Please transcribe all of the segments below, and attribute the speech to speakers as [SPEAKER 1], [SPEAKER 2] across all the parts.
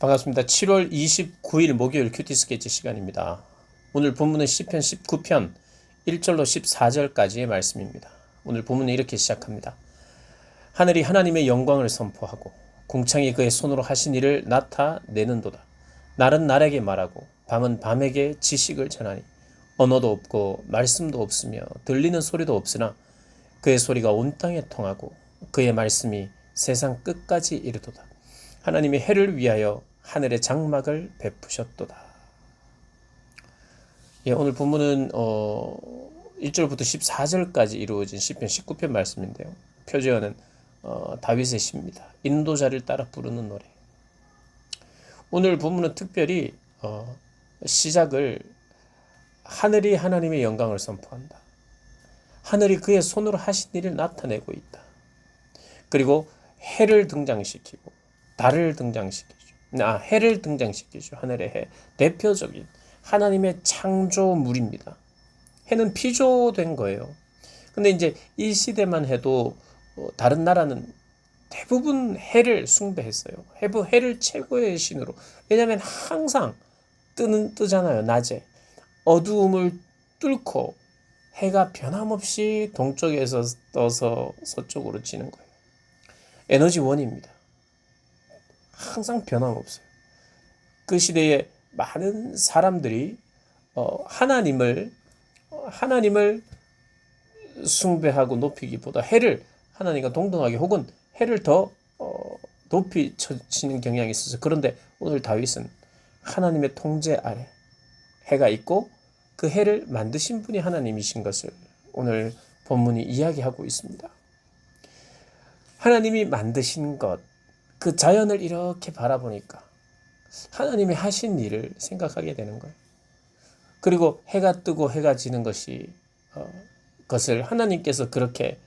[SPEAKER 1] 반갑습니다. 7월 29일 목요일 큐티 스케치 시간입니다. 오늘 본문은 시편 19편 1절로 14절까지의 말씀입니다. 오늘 본문은 이렇게 시작합니다. 하늘이 하나님의 영광을 선포하고 궁창이 그의 손으로 하신 일을 나타내는도다. 날은 날에게 말하고 밤은 밤에게 지식을 전하니 언어도 없고 말씀도 없으며 들리는 소리도 없으나 그의 소리가 온 땅에 통하고 그의 말씀이 세상 끝까지 이르도다. 하나님이 해를 위하여 하늘의 장막을 베푸셨도다. 오늘 본문은 1절부터 14절까지 이루어진 시편 19편 말씀인데요. 표제어는 다윗의 시입니다. 인도자를 따라 부르는 노래. 오늘 본문은 특별히 시작을 하늘이 하나님의 영광을 선포한다. 하늘이 그의 손으로 하신 일을 나타내고 있다. 그리고 해를 등장시키고 달을 등장시키죠. 해를 등장시키죠. 하늘의 해. 대표적인 하나님의 창조물입니다. 해는 피조된 거예요. 근데 이제 이 시대만 해도 다른 나라는 대부분 해를 숭배했어요. 해를 최고의 신으로. 왜냐하면 항상 뜨잖아요. 낮에. 어두움을 뚫고 해가 변함없이 동쪽에서 떠서 서쪽으로 지는 거예요. 에너지원입니다. 항상 변함없어요. 그 시대에 많은 사람들이 하나님을 숭배하고 높이기보다 해를 하나님과 동등하게 혹은 해를 더 높이 쳐치는 경향이 있어서 그런데 오늘 다윗은 하나님의 통제 아래 해가 있고 그 해를 만드신 분이 하나님이신 것을 오늘 본문이 이야기하고 있습니다. 하나님이 만드신 것, 그 자연을 이렇게 바라보니까 하나님이 하신 일을 생각하게 되는 거예요. 그리고 해가 뜨고 해가 지는 것을 하나님께서 그렇게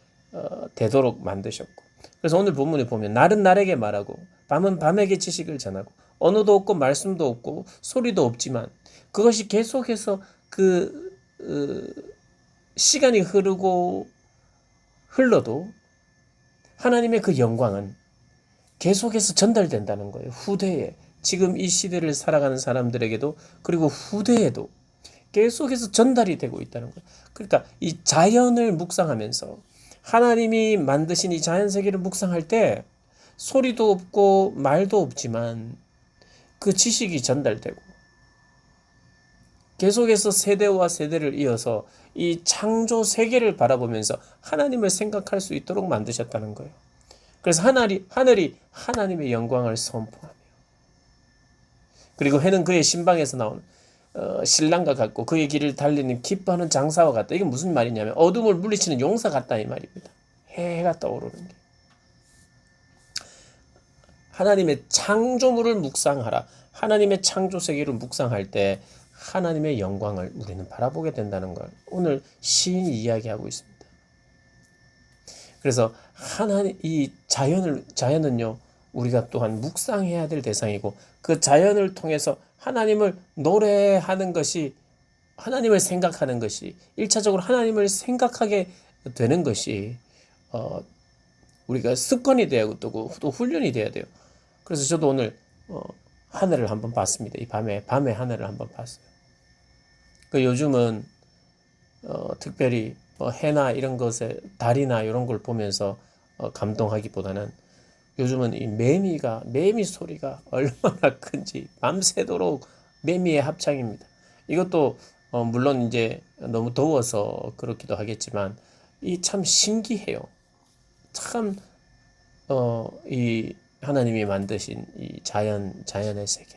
[SPEAKER 1] 되도록 만드셨고, 그래서 오늘 본문에 보면 날은 날에게 말하고 밤은 밤에게 지식을 전하고 언어도 없고 말씀도 없고 소리도 없지만 그것이 계속해서 시간이 흘러도 하나님의 그 영광은 계속해서 전달된다는 거예요. 후대에 지금 이 시대를 살아가는 사람들에게도 그리고 후대에도 계속해서 전달이 되고 있다는 거예요. 그러니까 이 자연을 묵상하면서 하나님이 만드신 이 자연 세계를 묵상할 때 소리도 없고 말도 없지만 그 지식이 전달되고 계속해서 세대와 세대를 이어서 이 창조 세계를 바라보면서 하나님을 생각할 수 있도록 만드셨다는 거예요. 그래서 하늘이 하나님의 영광을 선포하며 그리고 해는 그의 신방에서 나오는 신랑과 같고 그의 길을 달리는 기뻐하는 장사와 같다. 이게 무슨 말이냐면 어둠을 물리치는 용사 같다 이 말입니다. 해가 떠오르는 게. 하나님의 창조물을 묵상하라. 하나님의 창조 세계를 묵상할 때 하나님의 영광을 우리는 바라보게 된다는 걸 오늘 시인이 이야기하고 있습니다. 그래서 이 자연은요, 우리가 또한 묵상해야 될 대상이고 그 자연을 통해서 하나님을 노래하는 것이, 하나님을 생각하는 것이, 1차적으로 하나님을 생각하게 되는 것이 우리가 습관이 되어야 되고 또 훈련이 돼야 돼요. 그래서 저도 오늘 하늘을 한번 봤습니다. 이 밤에 하늘을 한번 봤어요. 요즘은 특별히 해나 이런 것에 달이나 이런 걸 보면서 감동하기보다는 요즘은 이 매미 소리가 얼마나 큰지 밤새도록 매미의 합창입니다. 이것도 물론 이제 너무 더워서 그렇기도 하겠지만 이 참 신기해요. 참 이 하나님이 만드신 이 자연의 세계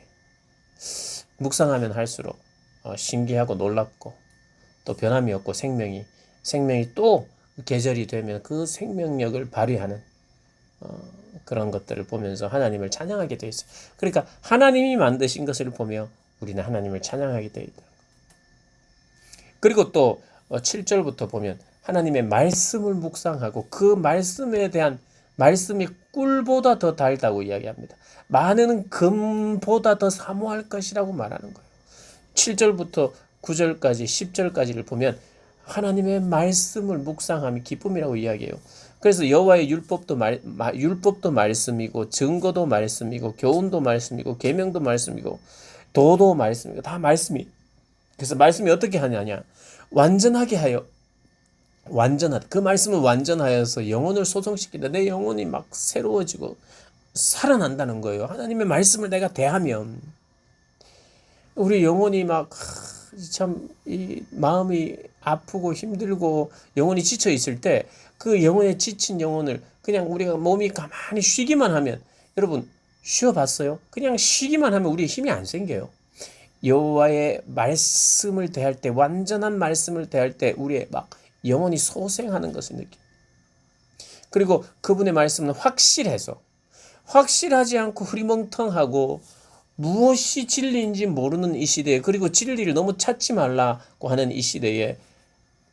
[SPEAKER 1] 묵상하면 할수록 신기하고 놀랍고 또 변함이 없고 생명이 또 계절이 되면 그 생명력을 발휘하는 그런 것들을 보면서 하나님을 찬양하게 되어 있어요. 그러니까 하나님이 만드신 것을 보며 우리는 하나님을 찬양하게 되어 있다. 그리고 또 7절부터 보면 하나님의 말씀을 묵상하고 그 말씀에 대한 말씀이 꿀보다 더 달다고 이야기합니다. 많은 금보다 더 사모할 것이라고 말하는 거예요. 7절부터 9절까지 10절까지를 보면 하나님의 말씀을 묵상함이 기쁨이라고 이야기해요. 그래서 여호와의 율법도 말씀이고 증거도 말씀이고 교훈도 말씀이고 계명도 말씀이고 도도 말씀이고 다 말씀이. 그래서 말씀이 어떻게 하냐냐? 완전하게 하여 그 말씀은 완전하여서 영혼을 소성시킨다. 내 영혼이 막 새로워지고 살아난다는 거예요. 하나님의 말씀을 내가 대하면 우리 영혼이 막 참 이 마음이 아프고 힘들고 영혼이 지쳐 있을 때 그 영혼에 지친 영혼을 그냥 우리가 몸이 가만히 쉬기만 하면, 여러분 쉬어봤어요? 그냥 쉬기만 하면 우리 힘이 안 생겨요. 여호와의 말씀을 대할 때, 완전한 말씀을 대할 때 우리의 막 영혼이 소생하는 것을 느껴. 그리고 그분의 말씀은 확실하지 않고 흐리멍텅하고 무엇이 진리인지 모르는 이 시대에, 그리고 진리를 너무 찾지 말라고 하는 이 시대에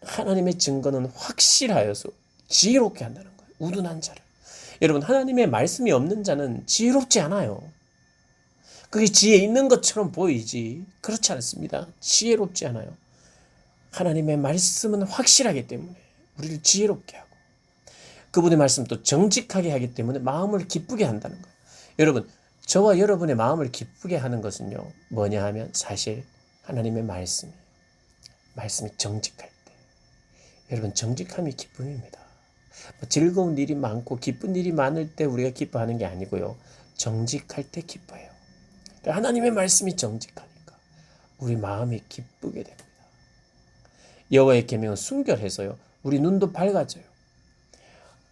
[SPEAKER 1] 하나님의 증거는 확실하여서 지혜롭게 한다는 거예요. 우둔한 자를. 여러분, 하나님의 말씀이 없는 자는 지혜롭지 않아요. 그게 지혜 있는 것처럼 보이지 그렇지 않습니다. 지혜롭지 않아요. 하나님의 말씀은 확실하기 때문에 우리를 지혜롭게 하고, 그분의 말씀도 정직하게 하기 때문에 마음을 기쁘게 한다는 거예요. 여러분, 저와 여러분의 마음을 기쁘게 하는 것은요, 뭐냐 하면 사실 하나님의 말씀이 정직할 때, 여러분 정직함이 기쁨입니다. 즐거운 일이 많고 기쁜 일이 많을 때 우리가 기뻐하는 게 아니고요, 정직할 때 기뻐해요. 하나님의 말씀이 정직하니까 우리 마음이 기쁘게 됩니다. 여호와의 계명은 순결해서요, 우리 눈도 밝아져요.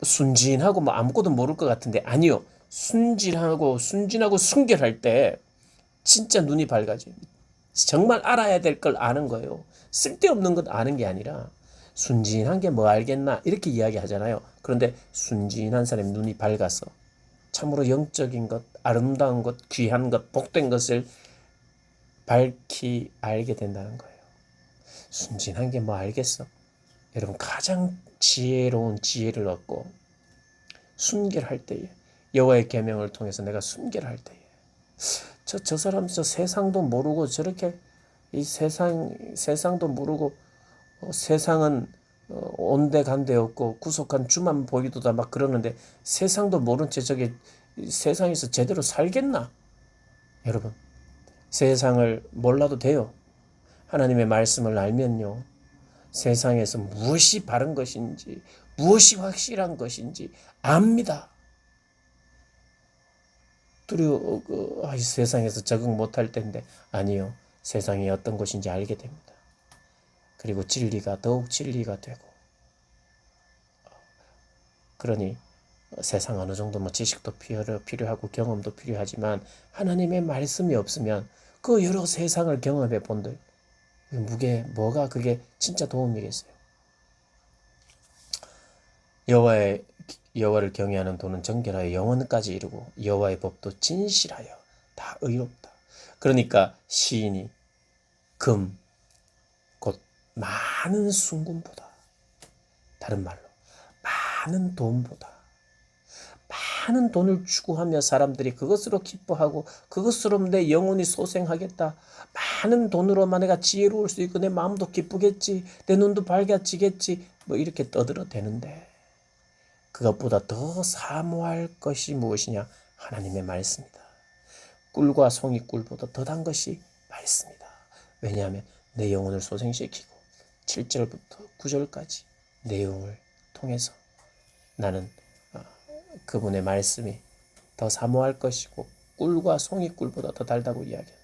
[SPEAKER 1] 순진하고 아무것도 모를 것 같은데 아니요. 순진하고 순결할 때 진짜 눈이 밝아져요. 정말 알아야 될 걸 아는 거예요. 쓸데없는 것 아는 게 아니라, 순진한 게 뭐 알겠나 이렇게 이야기하잖아요. 그런데 순진한 사람이 눈이 밝아서 참으로 영적인 것, 아름다운 것, 귀한 것, 복된 것을 밝히 알게 된다는 거예요. 순진한 게 뭐 알겠어? 여러분, 가장 지혜로운 지혜를 얻고 순결할 때에, 여호와의 계명을 통해서 내가 순결할 때에, 저 사람 저 세상도 모르고 저렇게 이 세상도 모르고 세상은 온데간데 없고 구속한 주만 보이도다 막 그러는데 세상도 모른 채 저게 세상에서 제대로 살겠나? 여러분, 세상을 몰라도 돼요. 하나님의 말씀을 알면요, 세상에서 무엇이 바른 것인지 무엇이 확실한 것인지 압니다. 세상에서 적응 못할 텐데, 아니요, 세상이 어떤 것인지 알게 됩니다. 그리고 진리가 더욱 진리가 되고, 그러니 세상 어느 정도 지식도 필요하고 경험도 필요하지만 하나님의 말씀이 없으면 그 여러 세상을 경험해 본들 그게 진짜 도움이겠어요. 여호와를 경외하는 도는 정결하여 영원까지 이르고 여호와의 법도 진실하여 다 의롭다. 그러니까 시인이 금 곧 많은 순금보다, 다른 말로 많은 돈보다, 많은 돈을 추구하며 사람들이 그것으로 기뻐하고 그것으로 내 영혼이 소생하겠다, 많은 돈으로만 내가 지혜로울 수 있고 내 마음도 기쁘겠지, 내 눈도 밝아지겠지, 이렇게 떠들어대는데, 그것보다 더 사모할 것이 무엇이냐? 하나님의 말씀이다. 꿀과 송이 꿀보다 더 단 것이 말씀이다. 왜냐하면 내 영혼을 소생시키고 7절부터 9절까지 내용을 통해서 나는 그분의 말씀이 더 사모할 것이고 꿀과 송이 꿀보다 더 달다고 이야기합니다.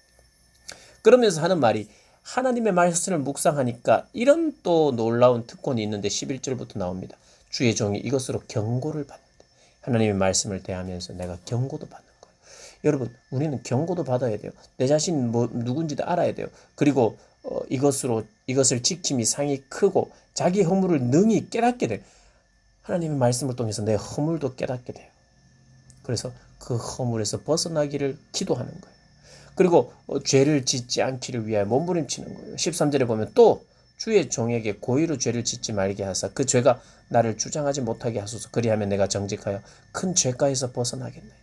[SPEAKER 1] 그러면서 하는 말이, 하나님의 말씀을 묵상하니까 이런 또 놀라운 특권이 있는데 11절부터 나옵니다. 주의 종이 이것으로 경고를 받는다. 하나님의 말씀을 대하면서 내가 경고도 받는 거예요. 여러분, 우리는 경고도 받아야 돼요. 내 자신 누군지도 알아야 돼요. 그리고 이것을 지킴이 상이 크고 자기 허물을 능히 깨닫게 돼요. 하나님의 말씀을 통해서 내 허물도 깨닫게 돼요. 그래서 그 허물에서 벗어나기를 기도하는 거예요. 그리고 죄를 짓지 않기를 위하여 몸부림치는 거예요. 13절에 보면 또 주의 종에게 고의로 죄를 짓지 말게 하사 그 죄가 나를 주장하지 못하게 하소서. 그리하면 내가 정직하여 큰 죄가에서 벗어나겠나이다.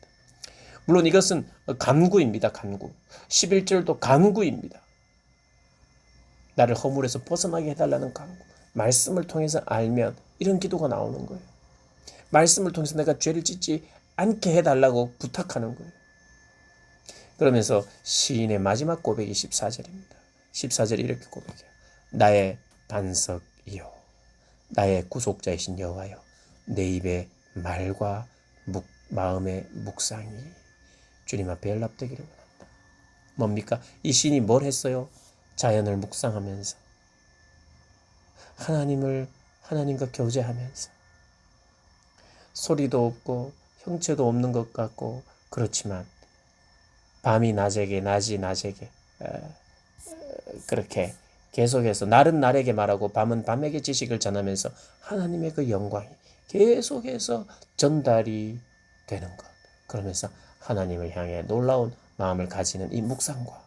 [SPEAKER 1] 물론 이것은 간구입니다. 간구. 11절도 간구입니다. 나를 허물에서 벗어나게 해달라는 간구. 말씀을 통해서 알면 이런 기도가 나오는 거예요. 말씀을 통해서 내가 죄를 짓지 않게 해달라고 부탁하는 거예요. 그러면서 시인의 마지막 고백이 14절입니다. 14절에 이렇게 고백해요. 나의 반석이요 나의 구속자이신 여호와여, 내 입의 말과 마음의 묵상이 주님 앞에 연락되기를 원한다. 뭡니까? 이 시인이 뭘 했어요? 자연을 묵상하면서 하나님과 교제하면서 소리도 없고 형체도 없는 것 같고 그렇지만 밤이 낮에게 낮이 낮에게 그렇게 계속해서 날은 날에게 말하고 밤은 밤에게 지식을 전하면서 하나님의 그 영광이 계속해서 전달이 되는 것. 그러면서 하나님을 향해 놀라운 마음을 가지는 이 묵상과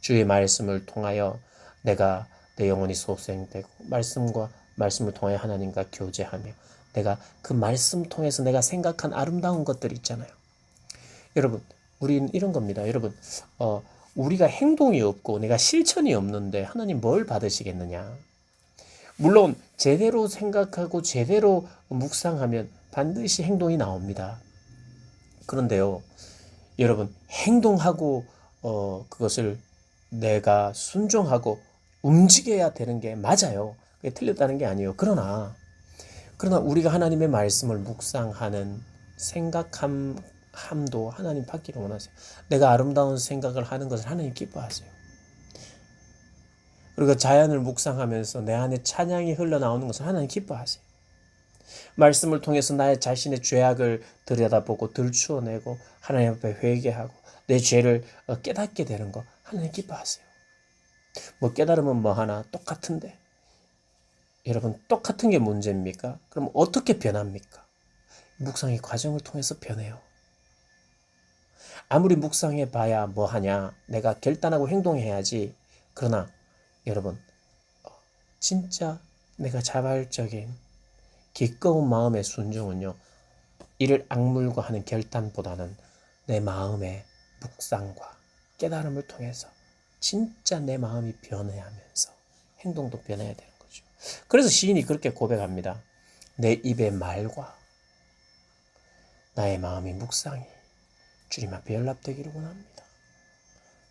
[SPEAKER 1] 주의 말씀을 통하여 내가 내 영혼이 소생되고 말씀을 통하여 하나님과 교제하며 내가 그 말씀 통해서 내가 생각한 아름다운 것들 있잖아요. 여러분, 우리는 이런 겁니다. 여러분, 우리가 행동이 없고 내가 실천이 없는데 하나님 뭘 받으시겠느냐? 물론 제대로 생각하고 제대로 묵상하면 반드시 행동이 나옵니다. 그런데요, 여러분, 행동하고 그것을 내가 순종하고 움직여야 되는 게 맞아요. 그게 틀렸다는 게 아니에요. 그러나 우리가 하나님의 말씀을 묵상하는 생각함도 하나님 받기를 원하세요. 내가 아름다운 생각을 하는 것을 하나님 기뻐하세요. 그리고 자연을 묵상하면서 내 안에 찬양이 흘러나오는 것을 하나님 기뻐하세요. 말씀을 통해서 나의 자신의 죄악을 들여다보고 들추어내고 하나님 앞에 회개하고 내 죄를 깨닫게 되는 거 하나님 기뻐하세요. 뭐 깨달으면 뭐 하나 똑같은데 여러분 똑같은 게 문제입니까? 그럼 어떻게 변합니까? 묵상의 과정을 통해서 변해요. 아무리 묵상해 봐야 뭐 하냐? 내가 결단하고 행동해야지. 그러나 여러분 진짜 내가 자발적인 기꺼운 마음의 순종은요. 이를 악물고 하는 결단보다는 내 마음의 묵상과 깨달음을 통해서 진짜 내 마음이 변해하면서 행동도 변해야 되는 거죠. 그래서 시인이 그렇게 고백합니다. 내 입의 말과 나의 마음의 묵상이 주님 앞에 연락되기를 원합니다.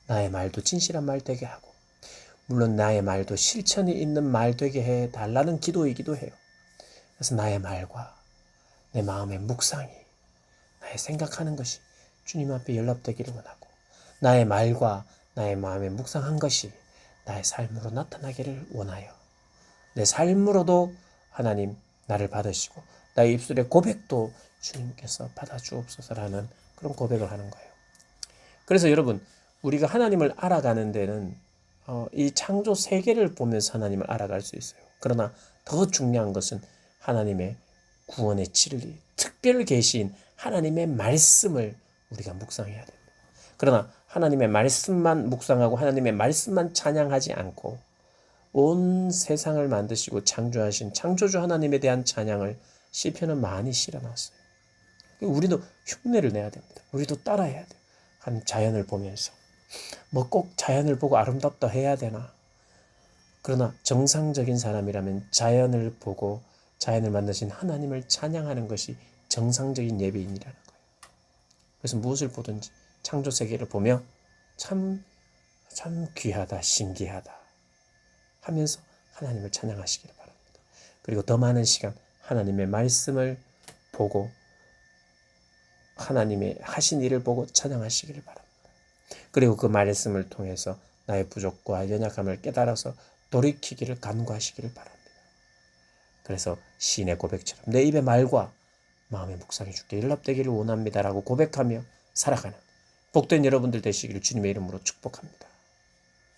[SPEAKER 1] 나의 말도 진실한 말 되게 하고 물론 나의 말도 실천이 있는 말 되게 해달라는 기도이기도 해요. 그래서 나의 말과 내 마음의 묵상이 나의 생각하는 것이 주님 앞에 연락되기를 원하고 나의 말과 나의 마음에 묵상한 것이 나의 삶으로 나타나기를 원하여 내 삶으로도 하나님 나를 받으시고 나의 입술의 고백도 주님께서 받아주옵소서라는 그런 고백을 하는 거예요. 그래서 여러분 우리가 하나님을 알아가는 데는 이 창조 세계를 보면서 하나님을 알아갈 수 있어요. 그러나 더 중요한 것은 하나님의 구원의 진리, 특별 계시인 하나님의 말씀을 우리가 묵상해야 됩니다. 그러나 하나님의 말씀만 묵상하고 하나님의 말씀만 찬양하지 않고 온 세상을 만드시고 창조하신 창조주 하나님에 대한 찬양을 시편은 많이 실어놨어요. 우리도 흉내를 내야 됩니다. 우리도 따라해야 돼요. 한 자연을 보면서 뭐 꼭 자연을 보고 아름답다 해야 되나? 그러나 정상적인 사람이라면 자연을 보고 자연을 만드신 하나님을 찬양하는 것이 정상적인 예배인이라는 거예요. 그래서 무엇을 보든지 창조 세계를 보며 참 귀하다, 신기하다 하면서 하나님을 찬양하시기를 바랍니다. 그리고 더 많은 시간 하나님의 말씀을 보고 하나님의 하신 일을 보고 찬양하시기를 바랍니다. 그리고 그 말씀을 통해서 나의 부족과 연약함을 깨달아서 돌이키기를 간구하시기를 바랍니다. 그래서 시인의 고백처럼 내 입의 말과 마음의 묵상이 주께 연락되기를 원합니다라고 고백하며 살아가는 복된 여러분들 되시기를 주님의 이름으로 축복합니다.